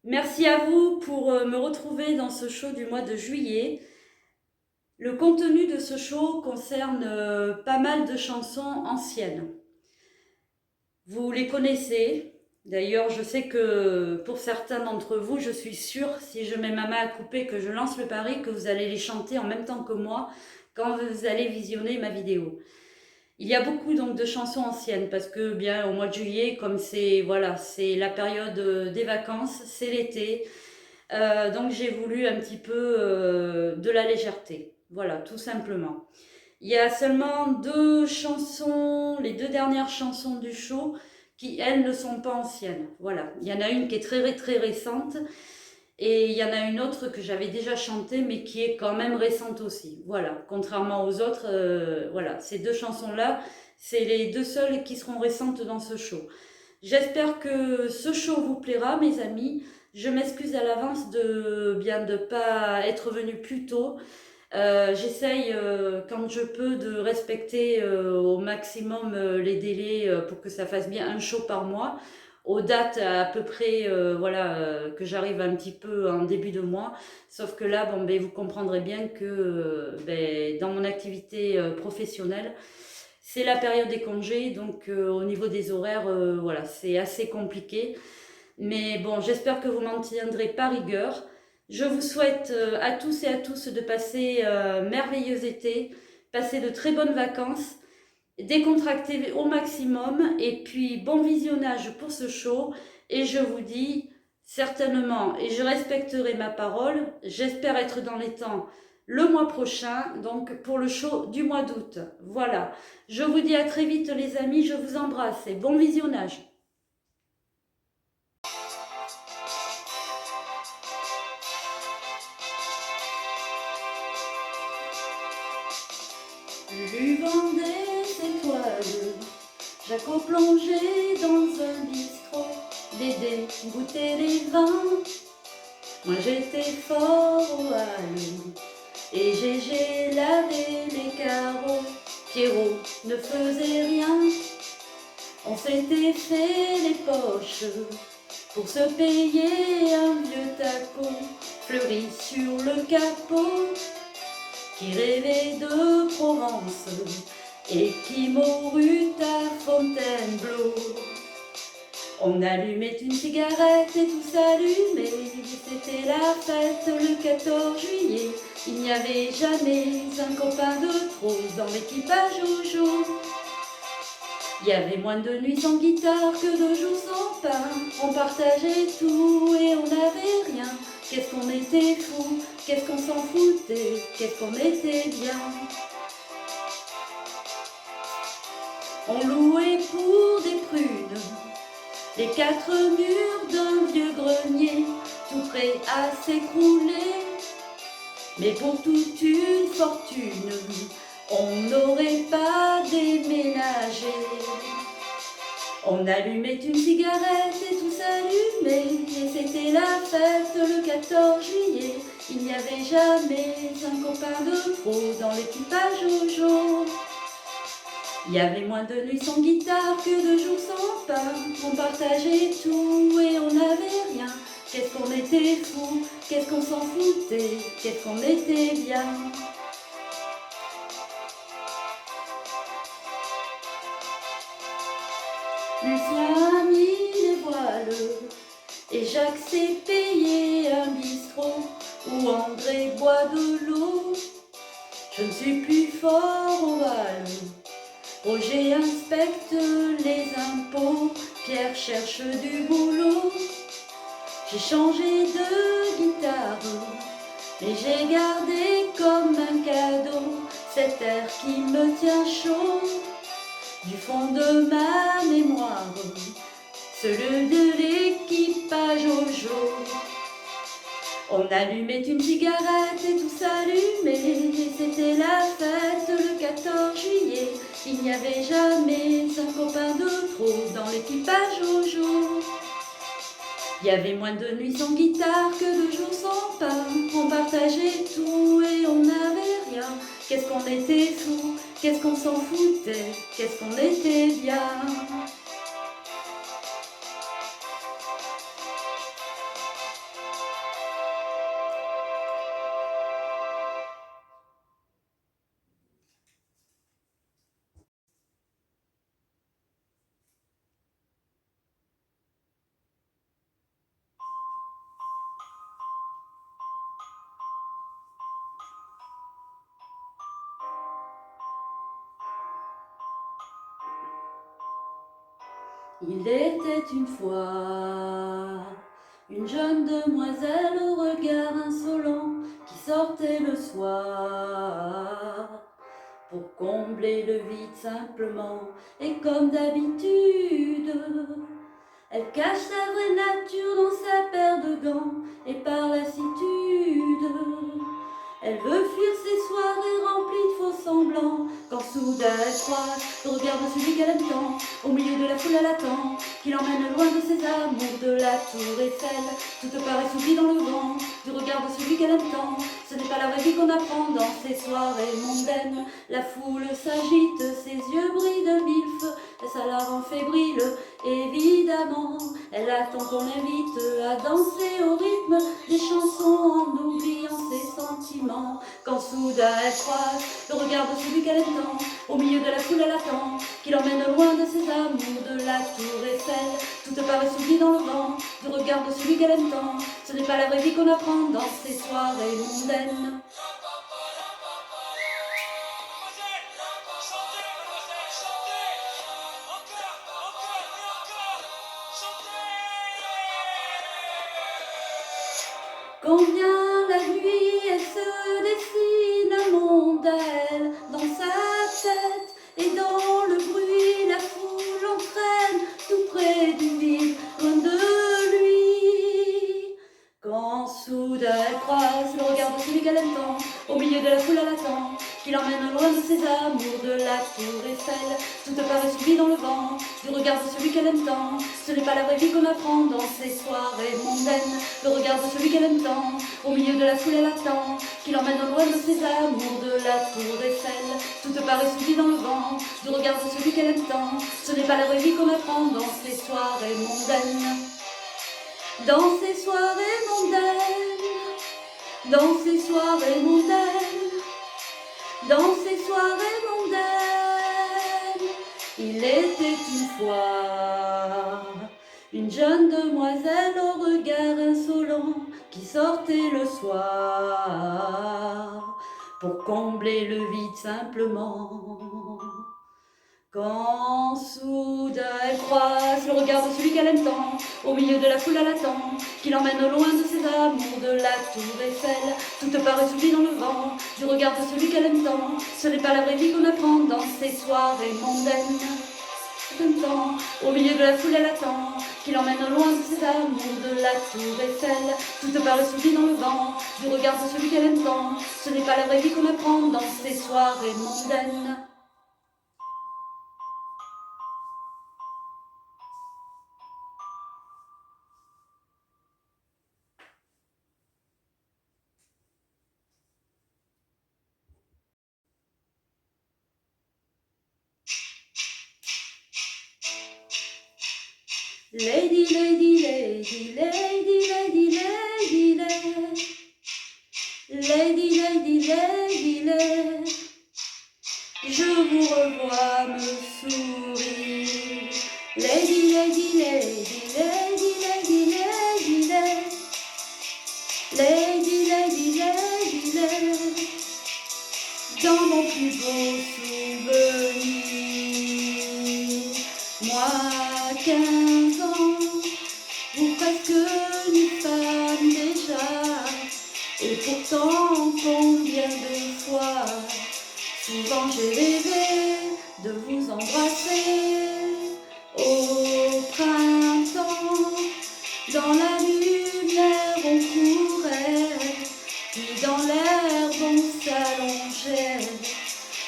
Merci à vous pour me retrouver dans ce show du mois de juillet. Le contenu de ce show concerne pas mal de chansons anciennes. Vous les connaissez. D'ailleurs, je sais que pour certains d'entre vous, je suis sûre, si je mets ma main à couper, que je lance le pari, que vous allez les chanter en même temps que moi quand vous allez visionner ma vidéo. Il y a beaucoup donc de chansons anciennes parce que bien au mois de juillet, comme c'est la période des vacances, c'est l'été. Donc j'ai voulu un petit peu de la légèreté. Voilà, tout simplement. Il y a seulement deux chansons, les deux dernières chansons du show, qui elles ne sont pas anciennes. Voilà, il y en a une qui est très très récente et il y en a une autre que j'avais déjà chantée mais qui est quand même récente aussi. Voilà, contrairement aux autres, voilà, ces deux chansons-là, c'est les deux seules qui seront récentes dans ce show. J'espère que ce show vous plaira, mes amis. Je m'excuse à l'avance de bien de pas être venue plus tôt. J'essaye quand je peux de respecter au maximum les délais pour que ça fasse bien un show par mois. Aux dates à peu près que j'arrive un petit peu en début de mois. Sauf que là, bon, ben, vous comprendrez bien que ben, dans mon activité professionnelle, c'est la période des congés, donc au niveau des horaires, voilà, c'est assez compliqué. Mais bon, j'espère que vous m'en tiendrez par rigueur. Je vous souhaite à tous et à tous de passer merveilleux été, passer de très bonnes vacances, décontracter au maximum et puis bon visionnage pour ce show. Et je vous dis certainement, et je respecterai ma parole, j'espère être dans les temps le mois prochain, donc pour le show du mois d'août. Voilà, je vous dis à très vite les amis, je vous embrasse et bon visionnage. Buvant des étoiles, Jaco plongé dans un bistrot, Dédé goûtait les vins. Moi j'étais fort au hall, et Gégé lavait les carreaux. Pierrot ne faisait rien, on s'était fait les poches pour se payer un vieux taco fleuri sur le capot, qui rêvait de Provence et qui mourut à Fontainebleau. On allumait une cigarette et tout s'allumait, c'était la fête le 14 juillet. Il n'y avait jamais un copain de trop dans l'équipage au jour. Il y avait moins de nuits sans guitare que de jours sans pain. On partageait tout et on n'avait rien. Qu'est-ce qu'on était fous, qu'est-ce qu'on s'en foutait, qu'est-ce qu'on était bien. On louait pour des prunes les quatre murs d'un vieux grenier, tout prêt à s'écrouler. Mais pour toute une fortune, on n'aurait pas déménagé. On allumait une cigarette et tout s'allumait, et c'était la fête le 14 juillet. Il n'y avait jamais un copain de trop dans l'équipage au jour. Il y avait moins de nuits sans guitare que de jours sans pain. On partageait tout et on n'avait rien. Qu'est-ce qu'on était fous, qu'est-ce qu'on s'en foutait, qu'est-ce qu'on était bien. Lucien a mis les voiles et Jacques s'est payé un bistrot où André boit de l'eau. Je ne suis plus fort au bal. Roger inspecte les impôts, Pierre cherche du boulot. J'ai changé de guitare, mais j'ai gardé comme un cadeau cet air qui me tient chaud du fond de ma mémoire, celui de l'équipage au jour. On allumait une cigarette et tout s'allumait, et c'était la fête le 14 juillet. Il n'y avait jamais un copain de trop dans l'équipage au jour. Il y avait moins de nuits sans guitare que de jours sans pain. On partageait tout et on n'avait rien. Qu'est-ce qu'on était fous, qu'est-ce qu'on s'en foutait, qu'est-ce qu'on était bien. Il était une fois une jeune demoiselle au regard insolent qui sortait le soir pour combler le vide simplement et comme d'habitude. Elle cache sa vraie nature dans sa paire de gants et par lassitude. Elle veut fuir ses soirées remplies de faux semblants, quand soudain elle croise le regard de celui qu'elle aime tant, au milieu de la foule elle attend, qui l'emmène loin de ses amours, de la tour Eiffel. Tout paraît s'oublie dans le vent, du regard de celui qu'elle aime tant. Ce n'est pas la vraie vie qu'on apprend dans ces soirées mondaines. La foule s'agite, ses yeux brillent de mille feux, et ça la rend fébrile, évidemment. Elle attend qu'on l'invite à danser au rythme des chansons en oubliant ses sentiments. Quand soudain elle croise le regard de celui qu'elle aime tant, au milieu de la foule elle attend, qui l'emmène loin de ses amours, de la tour Eiffel. Tout paraît s'oublie dans le vent, du regard de celui qu'elle aime tant. Ce n'est pas la vraie vie qu'on apprend dans ces soirées mondaines. Quand vient la nuit, elle se dessine un monde à elle, dans sa tête et dans le bruit, la foule entraîne tout près du vide, loin de lui. Quand soudain elle croise le regard de celui qu'elle aime tant, au milieu de la foule elle attend, qui l'emmène loin de ses amours, de la tour Eiffel. Tout paraît s'oublie dans le vent, du regard de celui qu'elle aime tant. Ce n'est pas la vraie vie qu'on apprend dans ces soirées mondaines. Le regard de celui qu'elle aime tant, au milieu de la foule elle attend, qui l'emmène loin de ses amours, de la tour Eiffel. Tout paraît s'oublie dans le vent, du regard de celui qu'elle aime tant. Ce n'est pas la vraie vie qu'on apprend dans ces soirées mondaines. Dans ces soirées mondaines, dans ces soirées mondaines, dans ces soirées mondaines, il était une fois une jeune demoiselle au regard insolent qui sortait le soir pour combler le vide simplement. Quand soudain elle croise le regard de celui qu'elle aime tant, au milieu de la foule elle attend, qui l'emmène loin de ses amours, de la tour Eiffel. Tout paraît s'oublie dans le vent, du regard de celui qu'elle aime tant. Ce n'est pas la vraie vie qu'on apprend dans ces soirées mondaines. Temps, au milieu de la foule elle attend, qui l'emmène loin de ses amours, de la tour Eiffel. Tout paraît s'oublie dans le vent, du regard de celui qu'elle aime tant. Ce n'est pas la vraie vie qu'on apprend dans ces soirées mondaines. Lady, lady, lady, lady, lady, lady, lady, lady, lady, lady, je vous revois me sourire. Lady, lady, lady, lady, lady, lady, lady, lady, lady, lady, dans mon plus beau souvenir. Moi, 15 ans, vous presque une femme déjà, et pourtant combien de fois, souvent j'ai rêvé de vous embrasser au printemps. Dans la lumière on courait, puis dans l'herbe on s'allongeait.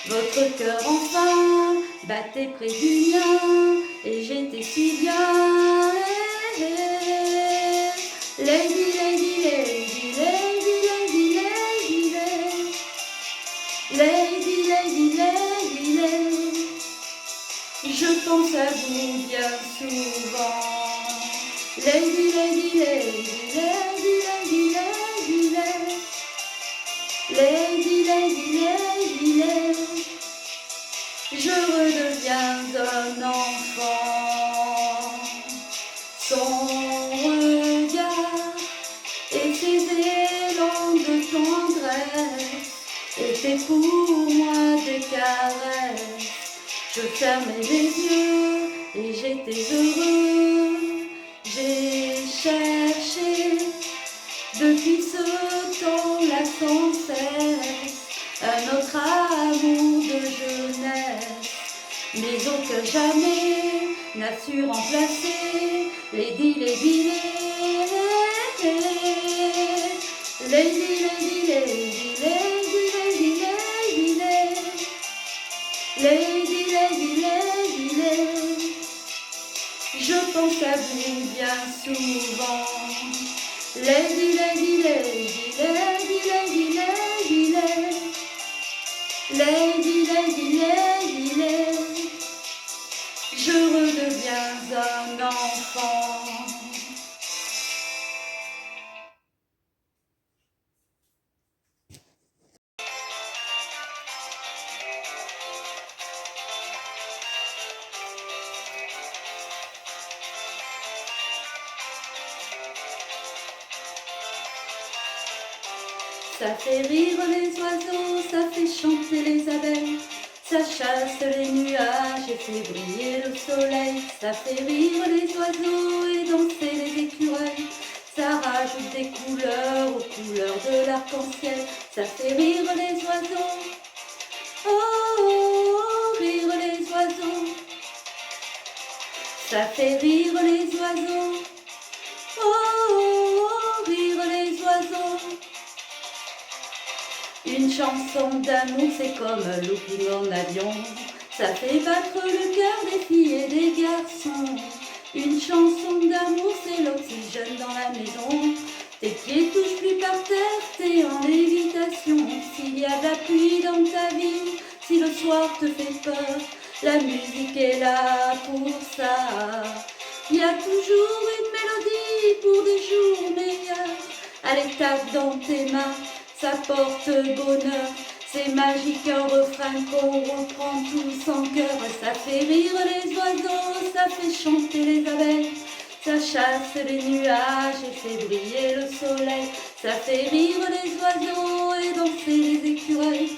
Votre cœur enfin battait près du mien, et j'étais si bien. Lady, lady, lady, lady, lady, lady, lady, lady, lady, lady, je pense à vous bien souvent. Lady, lady, lady, lady, lady, lady, lady, lady, lady, lady, je redeviens un enfant. Son regard et ses élans de tendresse étaient pour moi des caresses. Je fermais les yeux et j'étais heureux. J'ai cherché depuis ce temps-là sans cesse un autre amour de jeunesse, mais aucun jamais n'a su remplacer Lady, Lady, Lady, Lady, Lady, Lady, Lady, Lady, Lady, Lady, Lady, Lady, Lady. Je pense à vous bien souvent. Lady, Lady, Lady, Lady, Lady, Lady, Lady, Lady, Lady, Lady, Lady. Je redeviens un enfant. Ça fait rire les oiseaux, ça fait chanter les abeilles, ça chasse les nuages et fait briller le soleil. Ça fait rire les oiseaux et danser les écureuils, ça rajoute des couleurs aux couleurs de l'arc-en-ciel. Ça fait rire les oiseaux, oh, oh, oh, rire les oiseaux. Ça fait rire les oiseaux, oh, oh, oh, rire les oiseaux. Une chanson d'amour, c'est comme un looping en avion, ça fait battre le cœur des filles et des garçons. Une chanson d'amour, c'est l'oxygène dans la maison. Tes pieds touchent plus par terre, t'es en lévitation. S'il y a de la pluie dans ta vie, si le soir te fait peur, la musique est là pour ça. Il y a toujours une mélodie pour des jours meilleurs. Allez, tape dans tes mains, ça porte bonheur. C'est magique, un refrain qu'on reprend tous en cœur. Ça fait rire les oiseaux, ça fait chanter les abeilles, ça chasse les nuages et fait briller le soleil. Ça fait rire les oiseaux et danser les écureuils,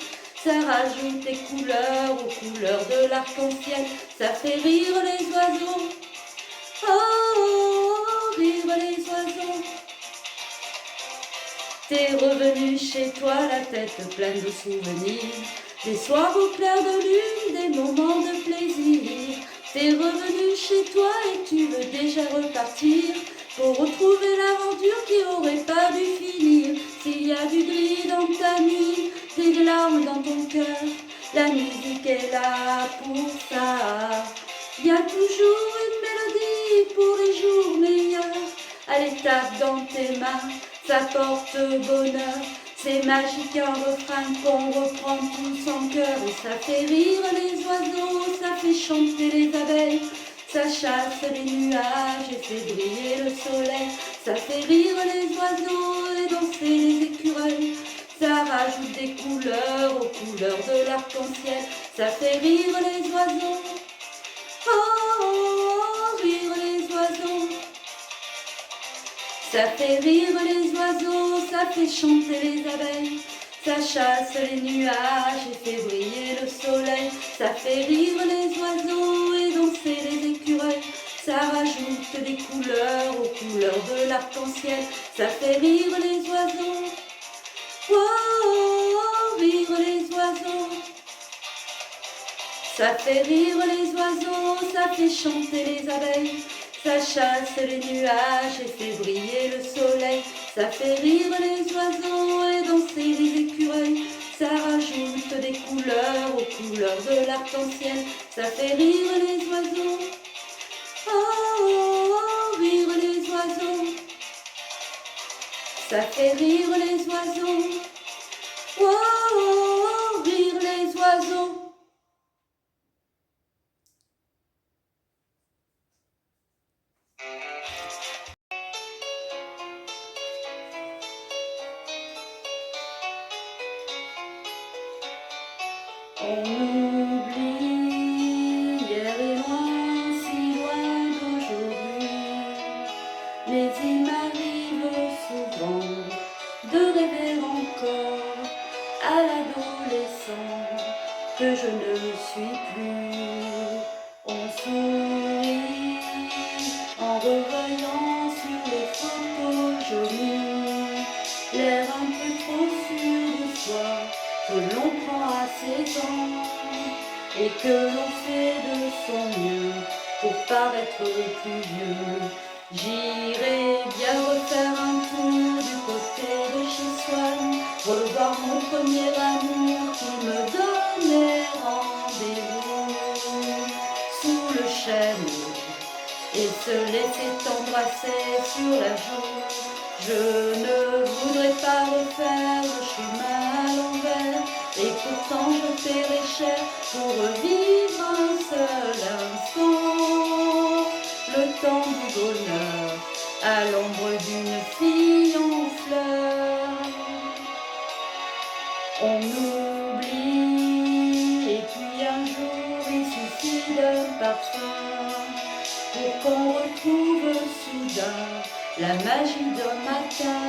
ça rajoute des couleurs aux couleurs de l'arc-en-ciel. Ça fait rire les oiseaux, oh, oh, oh, rire les oiseaux. T'es revenu chez toi la tête pleine de souvenirs, des soirs au clair de lune, des moments de plaisir. T'es revenu chez toi et tu veux déjà repartir pour retrouver l'aventure qui aurait pas dû finir. S'il y a du gris dans ta nuit, des larmes dans ton cœur, la musique est là pour ça. Il y a toujours une mélodie pour les jours meilleurs. Allez, tape dans tes mains, ça porte bonheur. C'est magique, un refrain qu'on reprend tous en cœur. Et ça fait rire les oiseaux, ça fait chanter les abeilles, ça chasse les nuages et fait briller le soleil. Ça fait rire les oiseaux et danser les écureuils, ça rajoute des couleurs aux couleurs de l'arc-en-ciel. Ça fait rire les oiseaux, oh, oh, oh, rire les oiseaux. Ça fait rire les oiseaux, ça fait chanter les abeilles, ça chasse les nuages et fait briller le soleil. Ça fait rire les oiseaux et danser les écureuils, ça rajoute des couleurs aux couleurs de l'arc-en-ciel. Ça fait rire les oiseaux, oh, oh, oh, rire les oiseaux. Ça fait rire les oiseaux, ça fait chanter les abeilles, ça chasse les nuages et fait briller le soleil. Ça fait rire les oiseaux et danser les écureuils, ça rajoute des couleurs aux couleurs de l'arc-en-ciel. Ça fait rire les oiseaux, oh, oh, oh, rire les oiseaux. Ça fait rire les oiseaux, oh, oh, oh, rire les oiseaux. On oublie hier et loin, si loin d'aujourd'hui, mais il m'arrive souvent de rêver encore à l'adolescent que je ne suis plus. On sourit revoyant sur les photos jolies, l'air un peu trop sûr de soi, que l'on prend à ses ans, et que l'on fait de son mieux pour paraître plus vieux. J'irai bien refaire un tour du côté de chez Swann, revoir mon premier amour qui me donnait rendez-vous sous le chêne et se laisser embrasser sur la joue. Je ne voudrais pas refaire le chemin à l'envers, et pourtant je paierais cher pour revivre un seul instant, le temps du bonheur à l'ombre d'une fille en fleurs. On oublie et puis un jour il suffit d'un parfum pour qu'on retrouve soudain la magie d'un matin,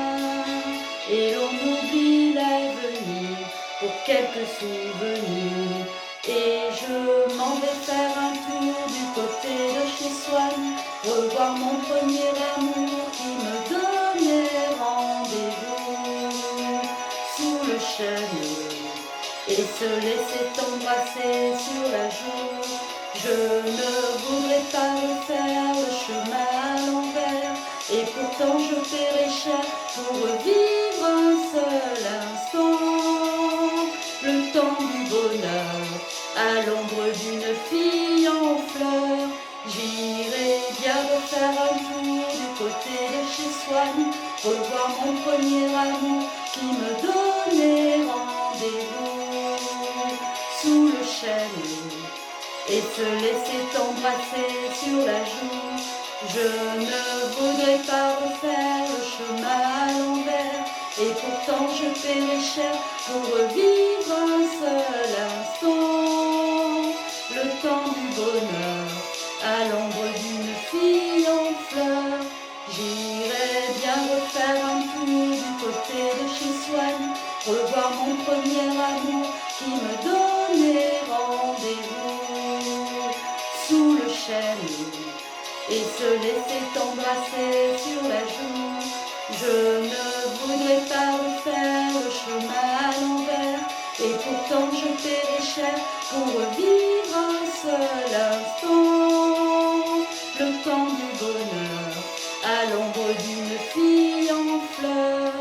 et l'on oublie l'avenir pour quelques souvenirs. Et je m'en vais faire un tour du côté de chez Swann, revoir mon premier amour qui me donnait rendez-vous sous le chêne et se laisser embrasser sur la joue. Je ne voudrais pas refaire le chemin à l'envers, et pourtant je paierais cher pour revivre un seul instant, le temps du bonheur à l'ombre d'une fille en fleurs. J'irai bien refaire un tour du côté de chez Swann, revoir mon premier amour qui me donnait rendez-vous sous le chêne et se laisser embrasser sur la joue. Je ne voudrais pas refaire le chemin à l'envers, et pourtant je paierais cher pour revivre un seul instant, le temps du bonheur à l'ombre d'une fille en fleurs. J'irai bien refaire un tour du côté de chez Swann, revoir mon premier amour qui me donnait rendez-vous sous le chêne et se laisser embrasser sur la joue. Je ne voudrais pas refaire le chemin à l'envers, et pourtant je paierais cher pour revivre un seul instant, le temps du bonheur à l'ombre d'une fille en fleurs.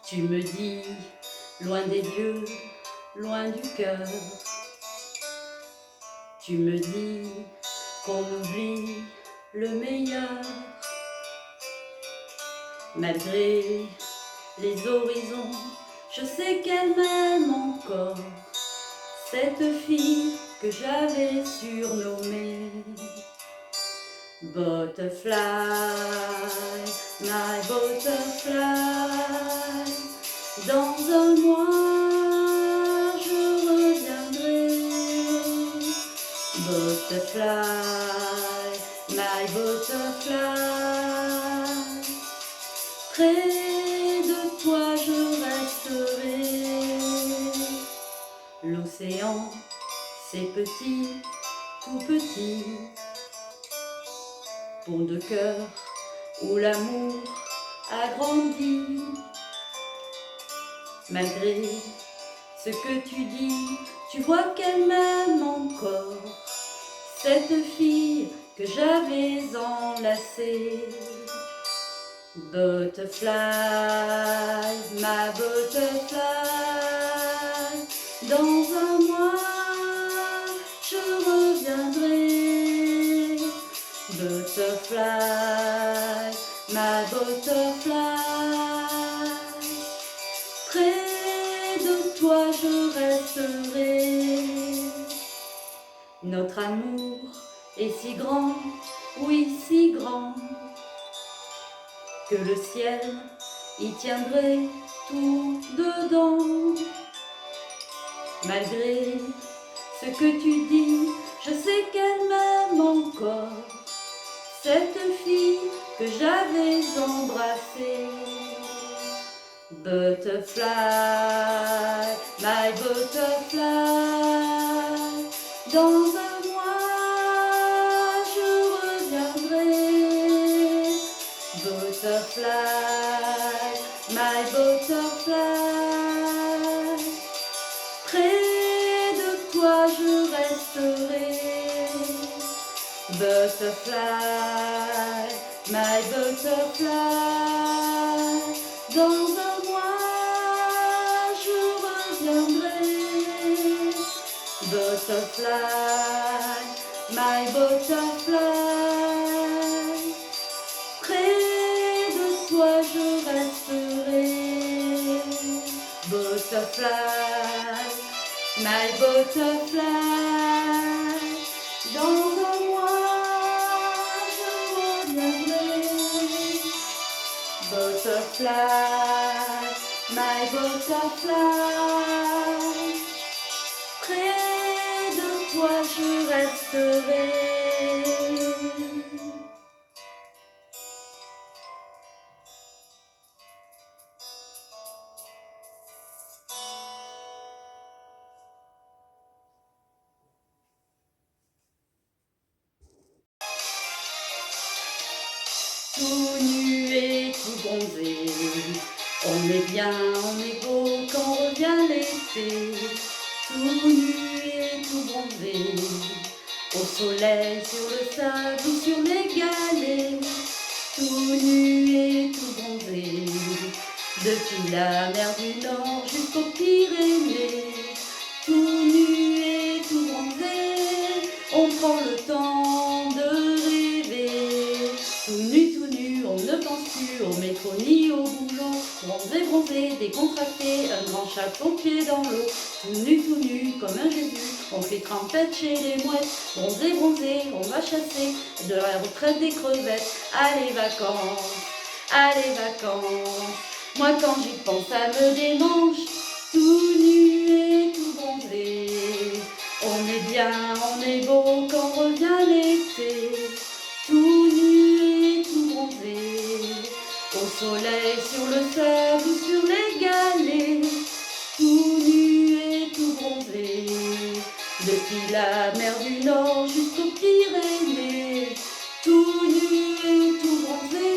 Tu me dis, loin des yeux, loin du cœur, tu me dis qu'on oublie le meilleur. Malgré les horizons, je sais qu'elle m'aime encore, cette fille que j'avais surnommée Butterfly, my butterfly. Dans un mois, je reviendrai. Butterfly, my butterfly. Près de toi, je resterai. L'océan, c'est petit, tout petit. Pont de cœur où l'amour a grandi. Malgré ce que tu dis, tu vois qu'elle m'aime encore, cette fille que j'avais enlacée. Butterfly, ma butterfly, dans un mois je reviendrai. Butterfly, ma butterfly, près de toi je resterai. Notre amour est si grand, oui si grand, que le ciel y tiendrait tout dedans. Malgré ce que tu dis, je sais qu'elle m'aime encore, cette fille que j'avais embrassée. Butterfly, my butterfly, dans un mois je reviendrai. Butterfly, my butterfly, près de toi je resterai. Butterfly, my butterfly, dans un mois je reviendrai. Butterfly, my butterfly, près de toi je resterai. Butterfly, my butterfly, dans un mois je reviendrai. Butterfly, my butterfly, près de toi je resterai. Tout nu et tout bronzé, on est bien, on est beau quand revient l'été. Tout nu et tout bronzé, au soleil, sur le sable ou sur les galets. Tout nu et tout bronzé, depuis la mer du Nord jusqu'aux Pyrénées. Tout nu et tout bronzé, on prend le temps de rêver. Tout nu, on ne pense plus au métro ni au boulot. Bronzé, bronzé, décontracté, un grand chapeau pied dans l'eau. Tout nu, comme un Jésus, on fait trempette chez les mouettes. Bronzé, bronzé, on va chasser de la retraite des crevettes. Allez vacances, allez vacances. Moi quand j'y pense, ça me démange. Tout nu et tout bronzé, on est bien, on est beau quand revient l'été. Tout nu et tout bronzé, au soleil, sur le sable ou sur les galets. Tout nu et tout bronzé, depuis la mer du Nord jusqu'aux Pyrénées. Tout nu et tout bronzé,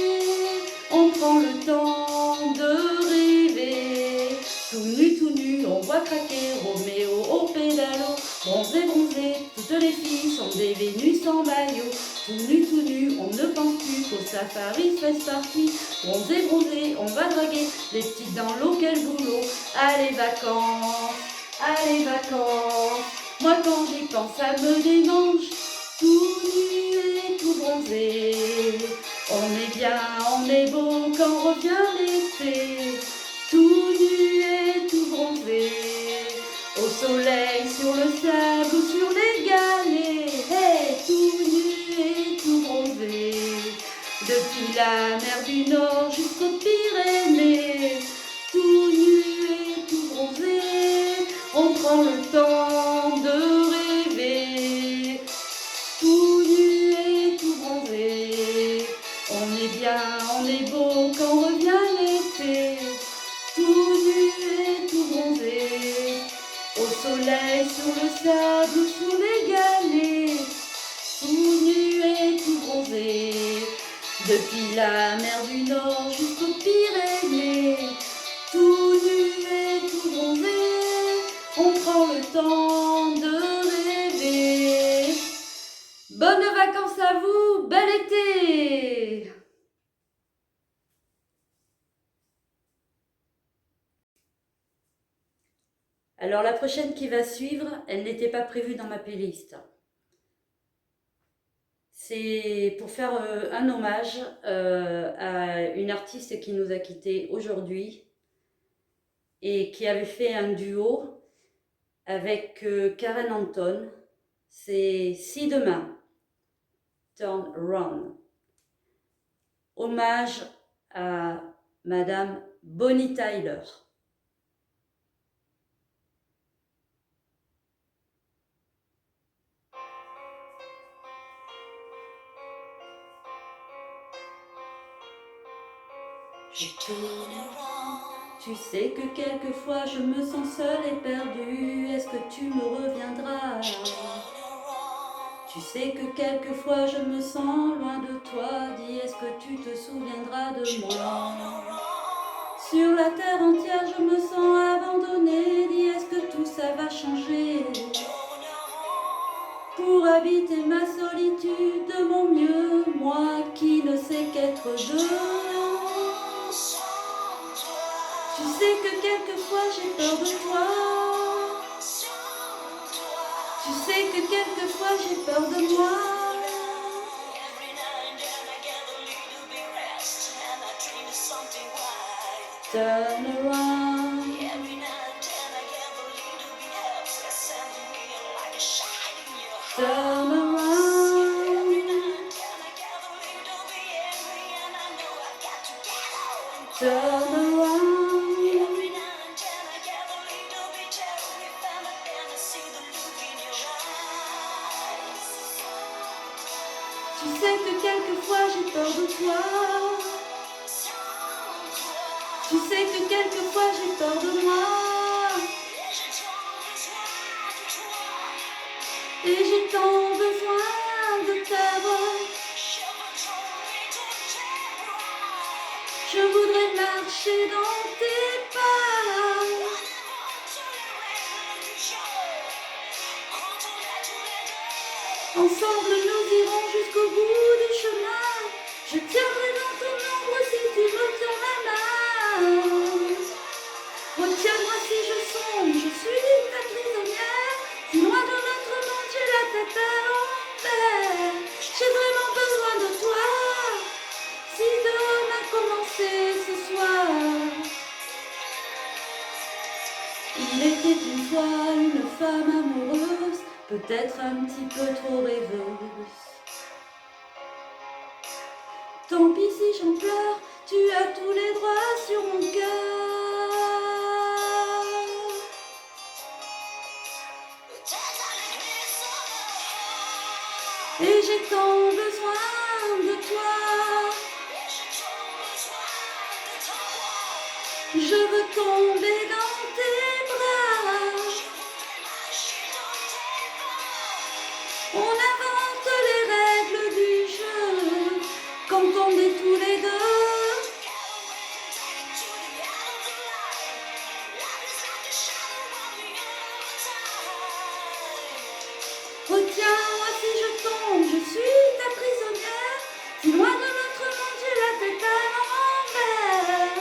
on prend le temps de rêver. Tout nu, on voit craquer Roméo au pédalo. Bronzé, bronzé, toutes les filles sont des Vénus en maillot. Tout nu, on ne pense plus qu'au safari fait partie. Bronzé, bronzé, on va draguer les petites dans l'eau, quel boulot. Allez vacances, allez vacances. Moi quand j'y pense, ça me démange. Tout nu et tout bronzé, on est bien, on est beau quand revient l'été. Tout nu et tout bronzé, au soleil, sur le sable ou sur les galets. Hey, tout nu et tout bronzé, depuis la mer du Nord jusqu'aux Pyrénées. Tout nu et tout bronzé, on prend le temps de rêver. Tout nu et tout bronzé, on est bien, on est beau quand revient l'été. Tout nu et tout bronzé, au soleil, sur le sable ou sur les galets. Tout nu et tout bronzé, depuis la mer du Nord jusqu'aux Pyrénées. Tout nu et tout bronzé, on prend le temps de rêver. Bonnes vacances à vous, bel été! Alors la prochaine qui va suivre, elle n'était pas prévue dans ma playlist. C'est pour faire un hommage à une artiste qui nous a quittés aujourd'hui et qui avait fait un duo avec Karen Anton. C'est Si demain, Turn Around. Hommage à Madame Bonnie Tyler. je tourne. Tu sais que quelquefois je me sens seule et perdue. Est-ce que tu me reviendras? Tu sais que quelquefois je me sens loin de toi. Dis, est-ce que tu te souviendras de moi? Sur la terre entière je me sens abandonnée. Dis, est-ce que tout ça va changer? Pour habiter ma solitude de mon mieux, moi qui ne sais qu'être deux. Tu sais que quelquefois j'ai peur de toi. Tu sais que quelquefois j'ai peur de moi. Turn around. Turn around. Turn around. Tu sais que quelquefois j'ai peur de toi. Tu sais que quelquefois j'ai peur de moi. Et j'ai tant besoin de ta voix. Je voudrais marcher dans tes pas. Ensemble nous irons jusqu'au bout du chemin. Je tiendrai dans ton ombre si tu me tiens la main. Retiens-moi si je sombre, je suis ta prisonnière. Si loin de notre monde j'ai la tête à l'envers. J'ai vraiment besoin de toi. Si demain commençait ce soir. Il était une fois une femme amoureuse, peut-être un petit peu trop rêveuse. Tant pis si j'en pleure, tu as tous les droits sur mon cœur. Et j'ai tant besoin de toi. Je veux tomber dans tes bras. On invente les règles du jeu quand on est tous les deux. Retiens-moi si je tombe, je suis ta prisonnière. Si loin de notre monde j'ai la tête à l'envers.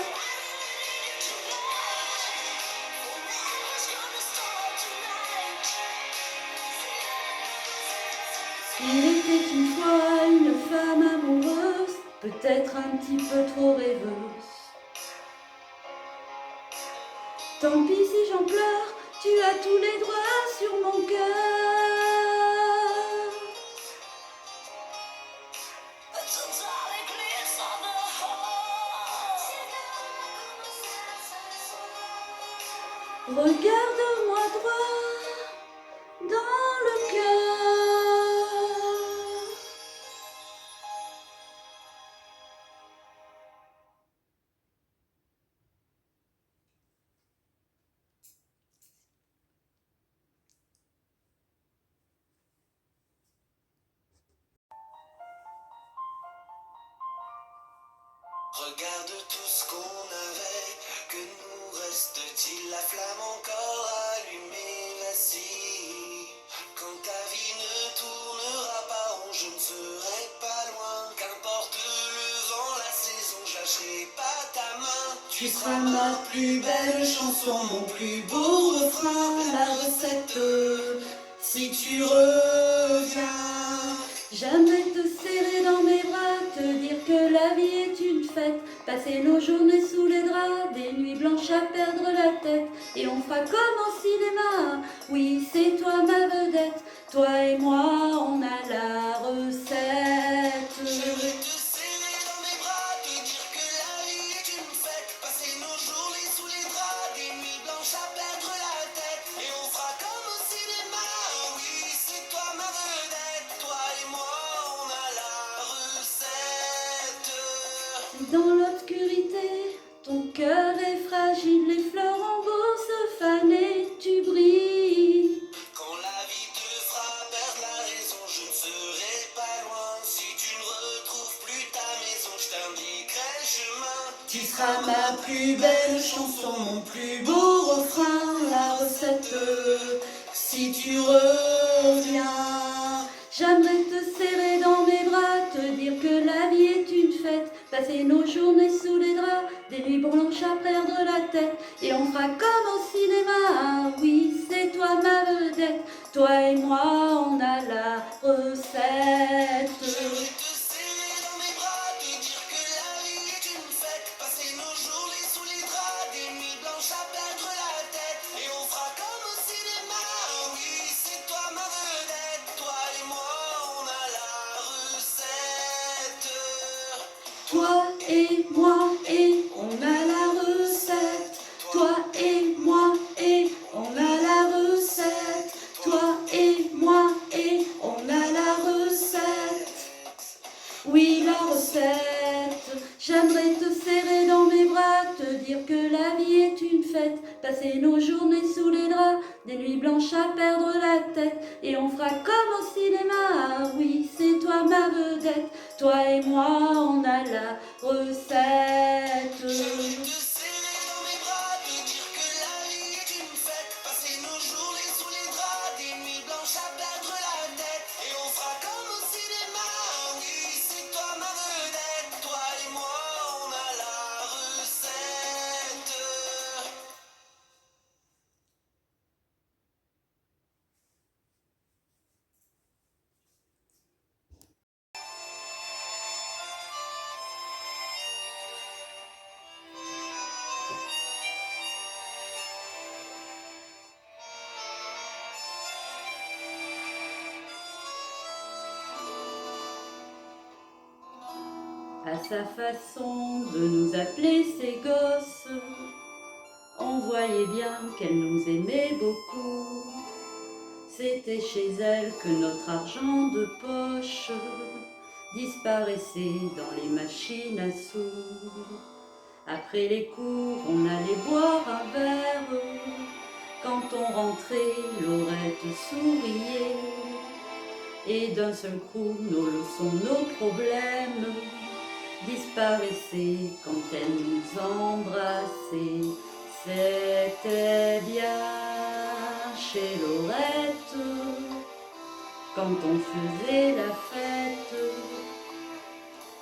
Il était une fois une femme amoureuse, peut-être un petit peu trop rêveuse. Tant pis si j'en pleure, tu as tous les droits sur mon cœur. Regarde-moi droit dans le cœur. Regarde tout ce qu'on avait, que nous reste-t-il? La flamme encore allumée, vas-y. Quand ta vie ne tournera pas rond, je ne serai pas loin. Qu'importe le vent, la saison, je lâcherai pas ta main. Tu seras ma plus belle chanson, mon plus beau refrain, la recette, si tu reviens. J'aimerais te serrer dans mes bras, te dire que la vie est une fête. Passer nos journées sous les draps, des nuits blanches à perdre la tête. Et on fera comme au cinéma, oui c'est toi ma vedette. Toi et moi on a la recette. J'aimerais te serrer dans mes bras, te dire que la vie est une fête. Passer nos journées sous les draps, des nuits blanches à perdre la tête. Et on fera comme au cinéma, oui c'est toi ma vedette. Toi et moi on a la recette. Dans l'obscurité l'obscurité. Ton cœur est fragile, les fleurs en bourse fanées, tu brilles. Quand la vie te fera perdre la raison, je ne serai pas loin. Si tu ne retrouves plus ta maison, je t'indiquerai le chemin. Tu seras ma plus belle chanson, mon plus beau refrain, la recette. Si tu reviens, j'aimerais te serrer dans mes bras, te dire que la vie est une fête, passer nos journées sous les draps, des nuits blanches à perdre la tête, et on fera comme au cinéma. Oui, c'est toi ma vedette, toi et moi, on a la recette. J'aimerais te serrer dans mes bras, te dire que la vie est une fête, passer nos journées sous les draps, des nuits blanches à perdre la tête, et on fera comme au cinéma. Oui, c'est toi ma vedette, toi et moi, on a la recette. Toi et moi et on a la recette. Toi et moi et on a la recette. Toi et moi et on a la recette. Oui, la recette. J'aimerais te serrer dans mes bras, te dire que la vie est une fête, passer nos journées sous les draps, des nuits blanches à perdre la tête, et on fera comme au cinéma. Oui, c'est toi ma vedette, toi et moi, on a la recette. J'aimerais te serrer dans mes bras, te dire que la vie est une fête, passer nos journées sous les draps, des nuits blanches à perdre la tête, et on fera comme au cinéma. Oui, c'est toi ma vedette, toi et moi, on a la recette. À sa façon de nous appeler ses gosses, on voyait bien qu'elle nous aimait beaucoup. C'était chez elle que notre argent de poche disparaissait dans les machines à sous. Après les cours, on allait boire un verre. Quand on rentrait, Laurette souriait. Et d'un seul coup, nos leçons, nos problèmes disparaissaient quand elle nous embrassait. C'était bien chez Laurette, quand on faisait la fête,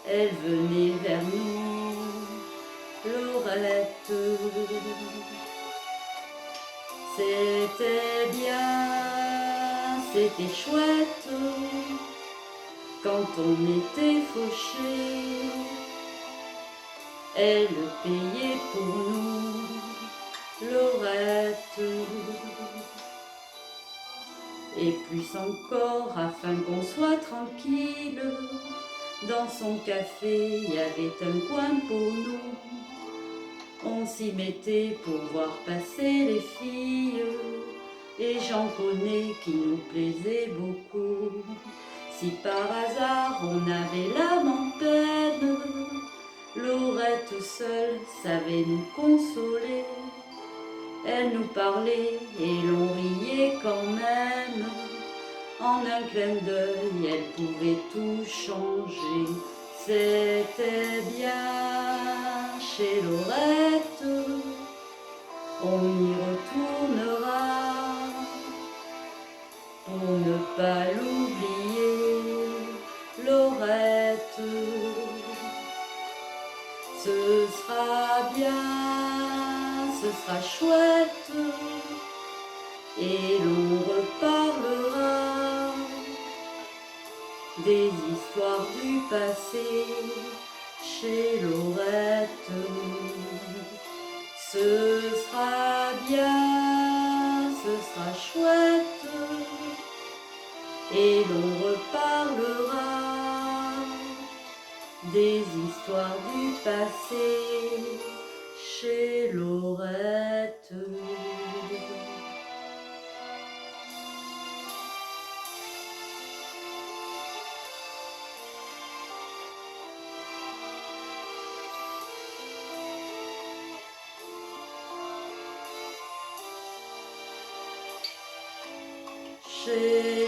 elle venait vers nous, Laurette. C'était bien, c'était chouette, quand on était fauchés, elle payait pour nous, Laurette. Et plus encore, afin qu'on soit tranquille, dans son café, il y avait un coin pour nous. On s'y mettait pour voir passer les filles, et j'en connais qui nous plaisaient beaucoup. Si par hasard on avait l'âme en peine, Laurette seule savait nous consoler. Elle nous parlait et l'on riait quand même. En un clin d'œil, elle pouvait tout changer. C'était bien chez Laurette, on y retournera pour ne pas l'oublier, Laurette. Ce sera bien, ce sera chouette, et l'on reparlera des histoires du passé chez Laurette. Ce sera bien, ce sera chouette, et l'on reparlera des histoires du passé chez Laurette. chercher.